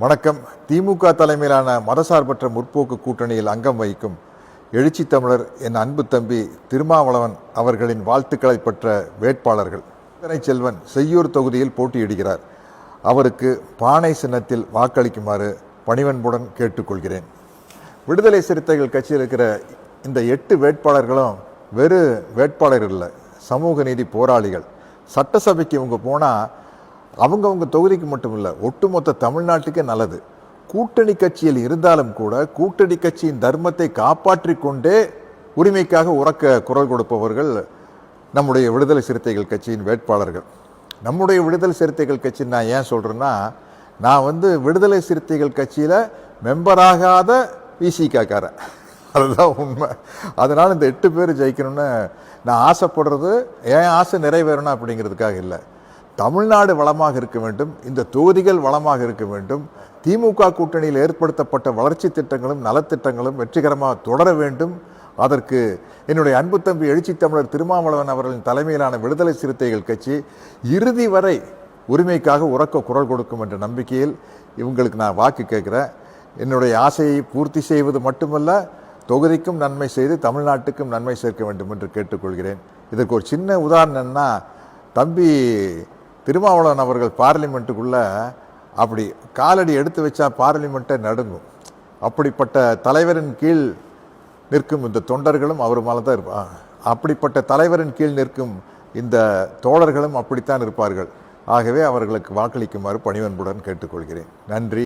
வணக்கம். திமுக தலைமையிலான மதசார்பற்ற முற்போக்கு கூட்டணியில் அங்கம் வகிக்கும் எழுச்சி தமிழர் என் அன்பு தம்பி திருமாவளவன் அவர்களின் வாழ்த்துக்களை பெற்ற வேட்பாளர்கள். செல்வன் செய்யூர் தொகுதியில் போட்டியிடுகிறார். அவருக்கு பானை சின்னத்தில் வாக்களிக்குமாறு பணிவன்புடன் கேட்டுக்கொள்கிறேன். விடுதலை சிறுத்தைகள் கட்சியில் இருக்கிற இந்த 8 வேட்பாளர்களும் வெறும் வேட்பாளர்கள் இல்லை, சமூக நீதி போராளிகள். சட்டசபைக்கு இவங்க போனால் அவங்க தொகுதிக்கு மட்டும் இல்லை, ஒட்டுமொத்த தமிழ்நாட்டுக்கே நல்லது. கூட்டணி கட்சியில் இருந்தாலும் கூட கூட்டணி கட்சியின் தர்மத்தை காப்பாற்றி கொண்டே உரிமைக்காக உரக்க குரல் கொடுப்பவர்கள் நம்முடைய விடுதலை சிறுத்தைகள் கட்சியின் வேட்பாளர்கள். நம்முடைய விடுதலை சிறுத்தைகள் கட்சி நான் ஏன் சொல்கிறேன்னா, நான் விடுதலை சிறுத்தைகள் கட்சியில் மெம்பராகாத விசிகாக்காரன், அதுதான் உண்மை. அதனால் இந்த 8 பேர் ஜெயிக்கணும்னு நான் ஆசைப்படுறது என் ஆசை நிறைவேறணும் அப்படிங்கிறதுக்காக இல்லை. தமிழ்நாடு வளமாக இருக்க வேண்டும், இந்த தொகுதிகள் வளமாக இருக்க வேண்டும், திமுக கூட்டணியில் ஏற்படுத்தப்பட்ட வளர்ச்சி திட்டங்களும் நலத்திட்டங்களும் வெற்றிகரமாக தொடர வேண்டும். அதற்கு என்னுடைய அன்பு தம்பி எழுச்சி தமிழர் திருமாவளவன் அவர்களின் தலைமையிலான விடுதலை சிறுத்தைகள் கட்சி இறுதி வரை உரிமைக்காக உரக்க குரல் கொடுக்கும் என்ற நம்பிக்கையில் இவங்களுக்கு நான் வாக்கு கேட்குறேன். என்னுடைய ஆசையை பூர்த்தி செய்வது மட்டுமல்ல, தொகுதிக்கும் நன்மை செய்து தமிழ்நாட்டுக்கும் நன்மை சேர்க்க வேண்டும் என்று கேட்டுக்கொள்கிறேன். இதற்கு ஒரு சின்ன உதாரணம்னா, தம்பி திருமாவளவன் அவர்கள் பார்லிமெண்ட்டுக்குள்ளே அப்படி காலடி எடுத்து வச்சா பார்லிமெண்ட்டை நடுங்கும். அப்படிப்பட்ட தலைவரின் கீழ் நிற்கும் இந்த தொண்டர்களும் அவர் மேலே தான் இருப்பார். அப்படிப்பட்ட தலைவரின் கீழ் நிற்கும் இந்த தோழர்களும் அப்படித்தான் இருப்பார்கள். ஆகவே அவர்களுக்கு வாக்களிக்குமாறு பணிவன்புடன் கேட்டுக்கொள்கிறேன். நன்றி.